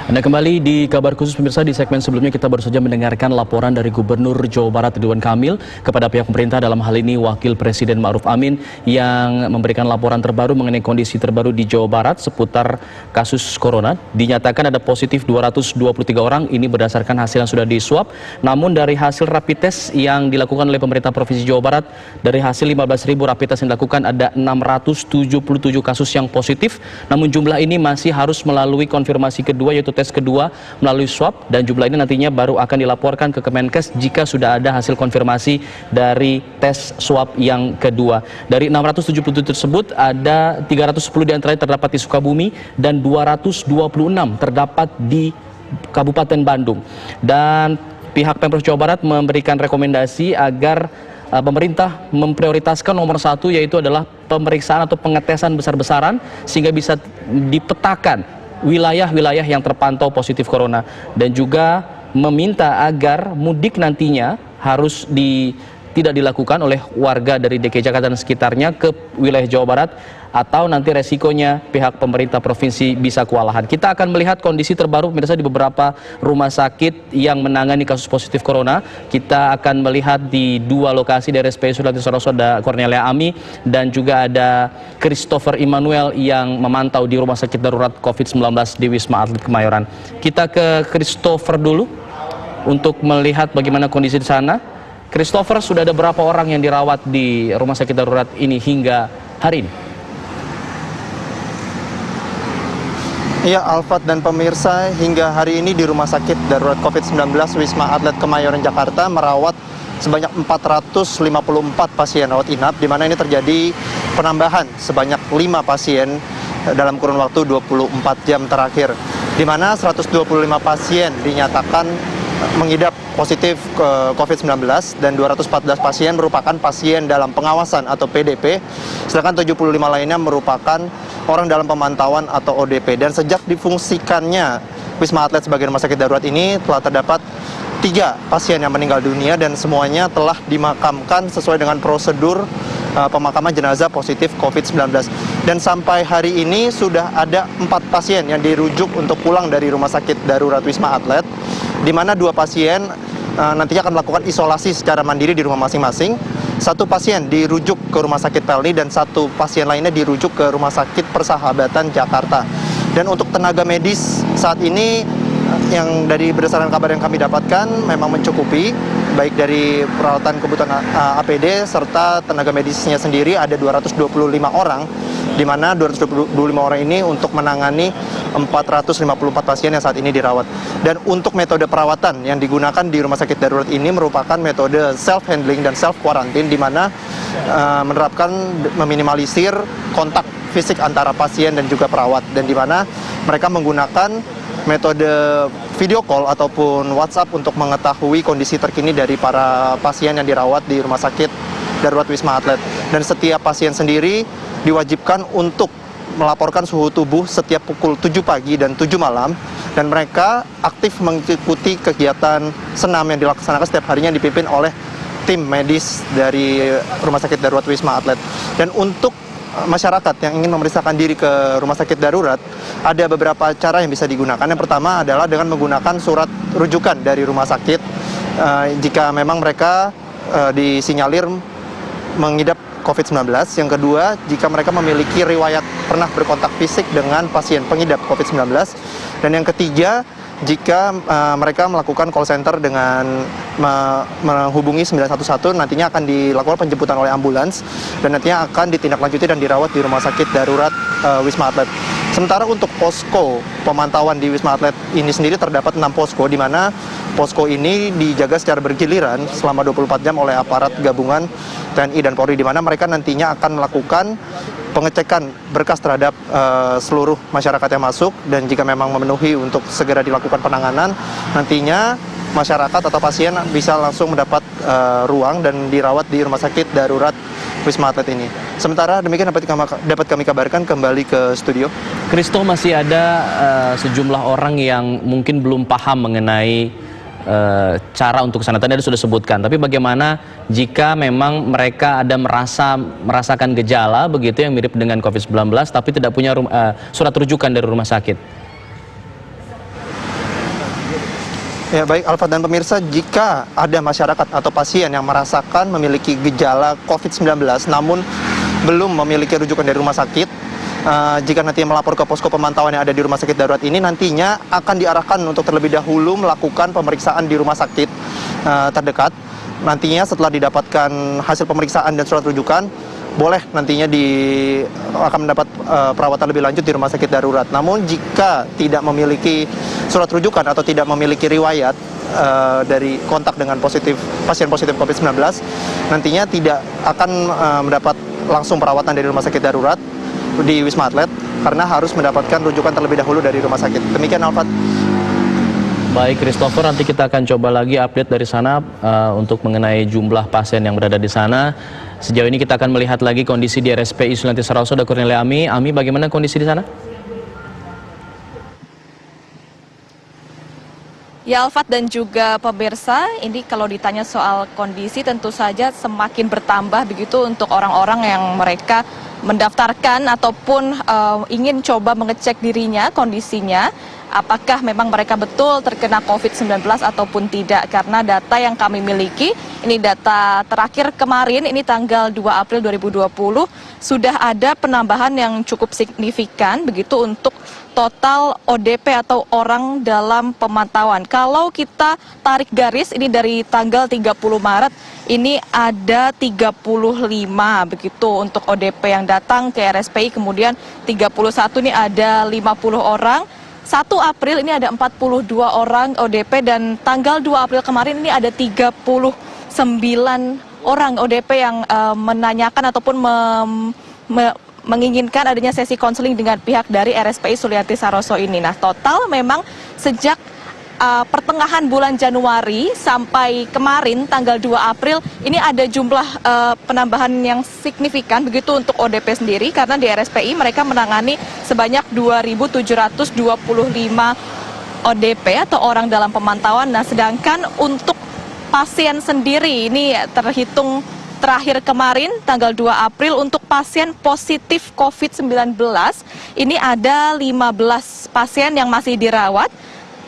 Anda kembali di kabar khusus pemirsa. Di segmen sebelumnya kita baru saja mendengarkan laporan dari Gubernur Jawa Barat Ridwan Kamil kepada pihak pemerintah, dalam hal ini Wakil Presiden Ma'ruf Amin, yang memberikan laporan terbaru mengenai kondisi terbaru di Jawa Barat seputar kasus corona. Dinyatakan ada positif 223 orang, ini berdasarkan hasil yang sudah diswab. Namun dari hasil rapid test yang dilakukan oleh pemerintah Provinsi Jawa Barat, dari hasil 15.000 rapid test yang dilakukan ada 677 kasus yang positif. Namun jumlah ini masih harus melalui konfirmasi kedua, yaitu tes kedua melalui swab, dan jumlah ini nantinya baru akan dilaporkan ke Kemenkes jika sudah ada hasil konfirmasi dari tes swab yang kedua. Dari 677 tersebut ada 310 diantaranya terdapat di Sukabumi dan 226 terdapat di Kabupaten Bandung. Dan pihak Pemprov Jawa Barat memberikan rekomendasi agar pemerintah memprioritaskan nomor satu, yaitu adalah pemeriksaan atau pengetesan besar-besaran sehingga bisa dipetakan wilayah-wilayah yang terpantau positif corona, dan juga meminta agar mudik nantinya harus tidak dilakukan oleh warga dari DKI Jakarta dan sekitarnya ke wilayah Jawa Barat, atau nanti resikonya pihak pemerintah provinsi bisa kewalahan. Kita akan melihat kondisi terbaru pemirsa di beberapa rumah sakit yang menangani kasus positif corona. Kita akan melihat di dua lokasi dari RSPI Sulianti Saroso, ada Cornelia Ami dan juga ada Christopher Immanuel yang memantau di rumah sakit darurat COVID-19 di Wisma Atlet Kemayoran. Kita ke Christopher dulu untuk melihat bagaimana kondisi di sana. Christopher, sudah ada berapa orang yang dirawat di rumah sakit darurat ini hingga hari ini? Iya, Alfat dan pemirsa, hingga hari ini di Rumah Sakit Darurat COVID-19 Wisma Atlet Kemayoran Jakarta merawat sebanyak 454 pasien rawat inap, di mana ini terjadi penambahan sebanyak 5 pasien dalam kurun waktu 24 jam terakhir, di mana 125 pasien dinyatakan mengidap positif COVID-19 dan 214 pasien merupakan pasien dalam pengawasan atau PDP, sedangkan 75 lainnya merupakan orang dalam pemantauan atau ODP. Dan sejak difungsikannya Wisma Atlet sebagai rumah sakit darurat ini, telah terdapat 3 pasien yang meninggal dunia dan semuanya telah dimakamkan sesuai dengan prosedur pemakaman jenazah positif COVID-19. Dan sampai hari ini sudah ada 4 pasien yang dirujuk untuk pulang dari rumah sakit darurat Wisma Atlet, di mana 2 pasien nantinya akan melakukan isolasi secara mandiri di rumah masing-masing. 1 pasien dirujuk ke Rumah Sakit Pelni dan 1 pasien lainnya dirujuk ke Rumah Sakit Persahabatan Jakarta. Dan untuk tenaga medis saat ini, yang dari berdasarkan kabar yang kami dapatkan memang mencukupi, baik dari peralatan kebutuhan APD serta tenaga medisnya sendiri ada 225 orang, di mana 225 orang ini untuk menangani 454 pasien yang saat ini dirawat. Dan untuk metode perawatan yang digunakan di rumah sakit darurat ini merupakan metode self-handling dan self-quarantine, di mana menerapkan meminimalisir kontak fisik antara pasien dan juga perawat, dan di mana mereka menggunakan metode video call ataupun WhatsApp untuk mengetahui kondisi terkini dari para pasien yang dirawat di rumah sakit darurat Wisma Atlet. Dan setiap pasien sendiri diwajibkan untuk melaporkan suhu tubuh setiap pukul 7 pagi dan 7 malam, dan mereka aktif mengikuti kegiatan senam yang dilaksanakan setiap harinya dipimpin oleh tim medis dari rumah sakit darurat Wisma Atlet. Dan untuk masyarakat yang ingin memeriksakan diri ke rumah sakit darurat, ada beberapa cara yang bisa digunakan. Yang pertama adalah dengan menggunakan surat rujukan dari rumah sakit jika memang mereka disinyalir mengidap COVID-19. Yang kedua, jika mereka memiliki riwayat pernah berkontak fisik dengan pasien pengidap COVID-19. Dan yang ketiga, jika mereka melakukan call center dengan menghubungi 911, nantinya akan dilakukan penjemputan oleh ambulans dan nantinya akan ditindaklanjuti dan dirawat di rumah sakit darurat Wisma Atlet. Sementara untuk posko pemantauan di Wisma Atlet ini sendiri terdapat 6 posko, di mana posko ini dijaga secara bergiliran selama 24 jam oleh aparat gabungan TNI dan Polri, di mana mereka nantinya akan melakukan pengecekan berkas terhadap seluruh masyarakat yang masuk, dan jika memang memenuhi untuk segera dilakukan penanganan, nantinya masyarakat atau pasien bisa langsung mendapat ruang dan dirawat di rumah sakit darurat Wisma Atlet ini. Sementara demikian dapat kami kabarkan kembali ke studio. Kristo, masih ada sejumlah orang yang mungkin belum paham mengenai cara untuk kesana. Tadi sudah sebutkan, tapi bagaimana jika memang mereka ada merasakan gejala begitu yang mirip dengan COVID-19 tapi tidak punya surat rujukan dari rumah sakit? Ya baik Alfa dan pemirsa, jika ada masyarakat atau pasien yang merasakan memiliki gejala COVID-19 namun belum memiliki rujukan dari rumah sakit, jika nanti melapor ke posko pemantauan yang ada di rumah sakit darurat ini, nantinya akan diarahkan untuk terlebih dahulu melakukan pemeriksaan di rumah sakit terdekat. Nantinya setelah didapatkan hasil pemeriksaan dan surat rujukan, boleh nantinya akan mendapat perawatan lebih lanjut di rumah sakit darurat. Namun jika tidak memiliki surat rujukan atau tidak memiliki riwayat dari kontak dengan pasien positif COVID-19, nantinya tidak akan mendapat langsung perawatan dari rumah sakit darurat di Wisma Atlet karena harus mendapatkan rujukan terlebih dahulu dari rumah sakit. Demikian Alfat. Baik Christopher, nanti kita akan coba lagi update dari sana untuk mengenai jumlah pasien yang berada di sana. Sejauh ini kita akan melihat lagi kondisi di RSPI Sulianti Saroso. Ada Kurnialia Ami. Ami, bagaimana kondisi di sana? Ya Alfat dan juga pemirsa, ini kalau ditanya soal kondisi tentu saja semakin bertambah begitu untuk orang-orang yang mereka mendaftarkan ataupun ingin coba mengecek dirinya, kondisinya, apakah memang mereka betul terkena COVID-19 ataupun tidak. Karena data yang kami miliki, ini data terakhir kemarin, ini tanggal 2 April 2020, sudah ada penambahan yang cukup signifikan begitu untuk total ODP atau orang dalam pemantauan. Kalau kita tarik garis, ini dari tanggal 30 Maret, ini ada 35 begitu untuk ODP yang datang ke RSPI, kemudian 31 ini ada 50 orang. 1 April ini ada 42 orang ODP dan tanggal 2 April kemarin ini ada 39 orang ODP yang menanyakan ataupun menginginkan adanya sesi konseling dengan pihak dari RSPI Sulianti Saroso ini. Nah, total memang sejak pertengahan bulan Januari sampai kemarin tanggal 2 April ini ada jumlah penambahan yang signifikan begitu untuk ODP sendiri, karena di RSPI mereka menangani sebanyak 2.725 ODP atau orang dalam pemantauan. Nah, sedangkan untuk pasien sendiri ini terhitung terakhir kemarin tanggal 2 April untuk pasien positif COVID-19 ini ada 15 pasien yang masih dirawat.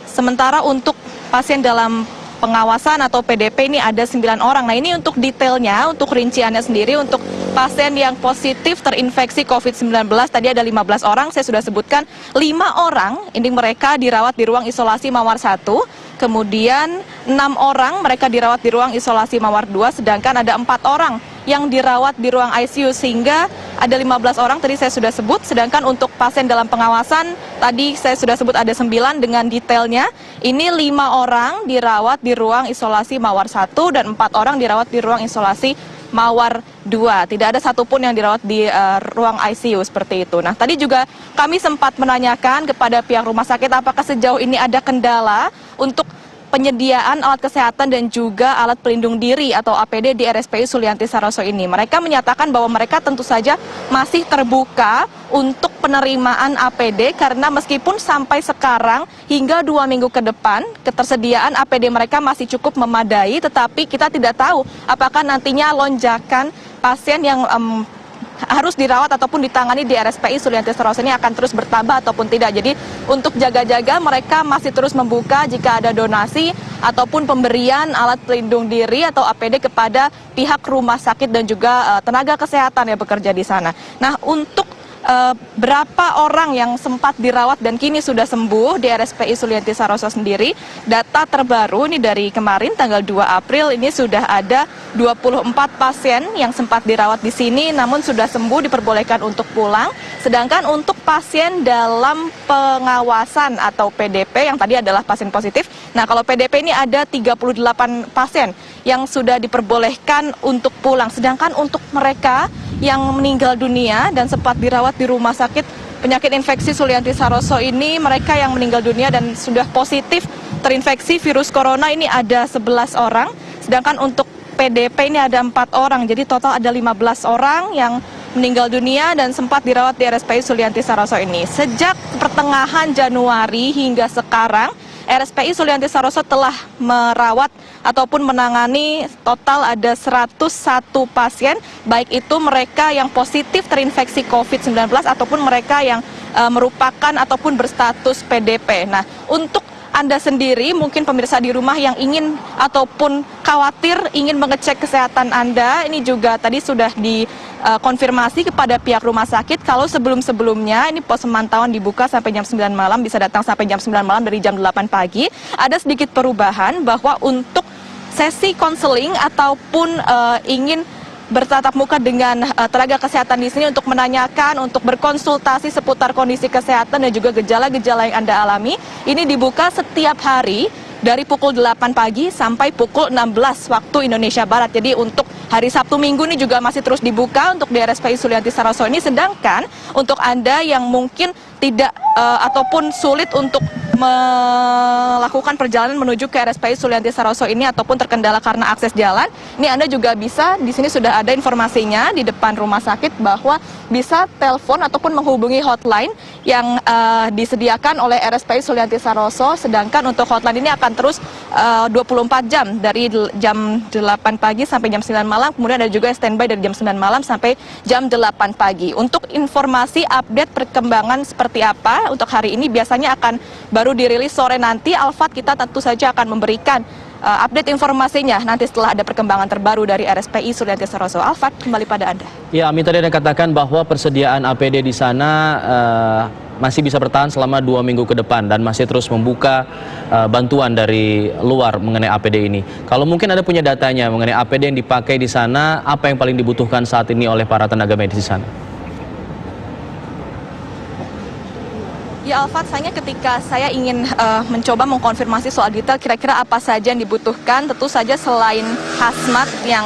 Sementara untuk pasien dalam pengawasan atau PDP ini ada 9 orang. Nah, ini untuk detailnya, untuk rinciannya sendiri, untuk pasien yang positif terinfeksi COVID-19 tadi ada 15 orang, saya sudah sebutkan 5 orang, ini mereka dirawat di ruang isolasi Mawar 1, kemudian 6 orang mereka dirawat di ruang isolasi Mawar 2, sedangkan ada 4 orang yang dirawat di ruang ICU, sehingga ada 15 orang tadi saya sudah sebut. Sedangkan untuk pasien dalam pengawasan tadi saya sudah sebut ada 9 dengan detailnya. Ini 5 orang dirawat di ruang isolasi Mawar 1 dan 4 orang dirawat di ruang isolasi Mawar 2. Tidak ada satupun yang dirawat di ruang ICU seperti itu. Nah, tadi juga kami sempat menanyakan kepada pihak rumah sakit apakah sejauh ini ada kendala untuk penyediaan alat kesehatan dan juga alat pelindung diri atau APD di RSPI Sulianti Saroso ini. Mereka menyatakan bahwa mereka tentu saja masih terbuka untuk penerimaan APD karena meskipun sampai sekarang hingga 2 minggu ke depan ketersediaan APD mereka masih cukup memadai, tetapi kita tidak tahu apakah nantinya lonjakan pasien yang harus dirawat ataupun ditangani di RSPI Sulianti Saroso ini akan terus bertambah ataupun tidak. Jadi untuk jaga-jaga mereka masih terus membuka jika ada donasi ataupun pemberian alat pelindung diri atau APD kepada pihak rumah sakit dan juga tenaga kesehatan yang bekerja di sana. Nah, untuk berapa orang yang sempat dirawat dan kini sudah sembuh di RSPI Sulianti Saroso sendiri, data terbaru ini dari kemarin tanggal 2 April ini sudah ada 24 pasien yang sempat dirawat di sini namun sudah sembuh diperbolehkan untuk pulang. Sedangkan untuk pasien dalam pengawasan atau PDP yang tadi adalah pasien positif. Nah, kalau PDP ini ada 38 pasien yang sudah diperbolehkan untuk pulang. Sedangkan untuk mereka yang meninggal dunia dan sempat dirawat di rumah sakit penyakit infeksi Sulianti Saroso ini, mereka yang meninggal dunia dan sudah positif terinfeksi virus corona ini ada 11 orang. Sedangkan untuk PDP ini ada 4 orang, jadi total ada 15 orang yang meninggal dunia dan sempat dirawat di RSPI Sulianti Saroso ini. Sejak pertengahan Januari hingga sekarang, RSPI Sulianti Saroso telah merawat ataupun menangani total ada 101 pasien, baik itu mereka yang positif terinfeksi COVID-19 ataupun mereka yang merupakan ataupun berstatus PDP. Nah, untuk Anda sendiri, mungkin pemirsa di rumah yang ingin ataupun khawatir ingin mengecek kesehatan Anda, ini juga tadi sudah dikonfirmasi kepada pihak rumah sakit kalau sebelum-sebelumnya ini pos pemantauan dibuka sampai jam 9 malam, bisa datang sampai jam 9 malam dari jam 8 pagi. Ada sedikit perubahan bahwa untuk sesi konseling ataupun ingin bertatap muka dengan tenaga kesehatan di sini untuk menanyakan, untuk berkonsultasi seputar kondisi kesehatan dan juga gejala-gejala yang Anda alami, ini dibuka setiap hari dari pukul 8 pagi sampai pukul 16 waktu Indonesia Barat. Jadi untuk hari Sabtu Minggu ini juga masih terus dibuka untuk di RSPI Sulianti Saroso ini. Sedangkan untuk Anda yang mungkin tidak ataupun sulit untuk melakukan perjalanan menuju ke RSPI Sulianti Saroso ini ataupun terkendala karena akses jalan, ini Anda juga bisa, di sini sudah ada informasinya di depan rumah sakit bahwa bisa telepon ataupun menghubungi hotline yang disediakan oleh RSPI Sulianti Saroso. Sedangkan untuk hotline ini akan terus 24 jam dari jam 8 pagi sampai jam 9 malam, kemudian ada juga standby dari jam 9 malam sampai jam 8 pagi. Untuk informasi update perkembangan seperti apa untuk hari ini biasanya akan baru dirilis sore nanti. Alfat, kita tentu saja akan memberikan update informasinya nanti setelah ada perkembangan terbaru dari RSPI Sulianti Saroso. Alfat, kembali pada Anda. Ya, Amin, tadi Anda katakan bahwa persediaan APD di sana masih bisa bertahan selama 2 minggu ke depan dan masih terus membuka bantuan dari luar mengenai APD ini. Kalau mungkin Anda punya datanya mengenai APD yang dipakai di sana, apa yang paling dibutuhkan saat ini oleh para tenaga medis di sana? Ya Alfat, sayangnya ketika saya ingin mencoba mengkonfirmasi soal detail kira-kira apa saja yang dibutuhkan, tentu saja selain hazmat yang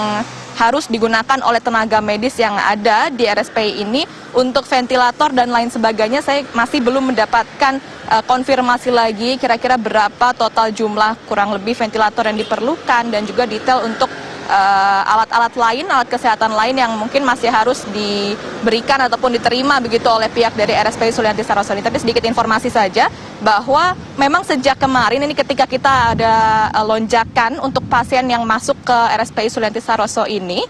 harus digunakan oleh tenaga medis yang ada di RSPI ini, untuk ventilator dan lain sebagainya saya masih belum mendapatkan konfirmasi lagi kira-kira berapa total jumlah kurang lebih ventilator yang diperlukan dan juga detail untuk alat-alat lain, alat kesehatan lain yang mungkin masih harus diberikan ataupun diterima begitu oleh pihak dari RSPI Sulianti Saroso ini. Tapi sedikit informasi saja bahwa memang sejak kemarin ini ketika kita ada lonjakan untuk pasien yang masuk ke RSPI Sulianti Saroso ini,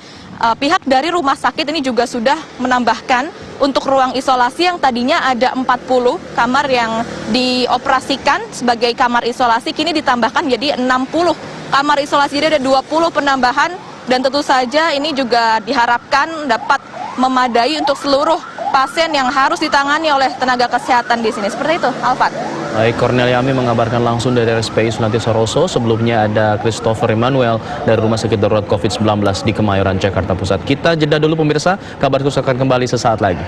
pihak dari rumah sakit ini juga sudah menambahkan untuk ruang isolasi yang tadinya ada 40 kamar yang dioperasikan sebagai kamar isolasi, kini ditambahkan jadi 60 kamar isolasi. Jadi ada 20 penambahan dan tentu saja ini juga diharapkan dapat memadai untuk seluruh pasien yang harus ditangani oleh tenaga kesehatan di sini. Seperti itu, Alfat. Baik, Cornelia Ami mengabarkan langsung dari RSPI Sulianti Saroso. Sebelumnya ada Christopher Emmanuel dari Rumah Sakit Darurat COVID-19 di Kemayoran, Jakarta Pusat. Kita jeda dulu pemirsa, kabar terus akan kembali sesaat lagi.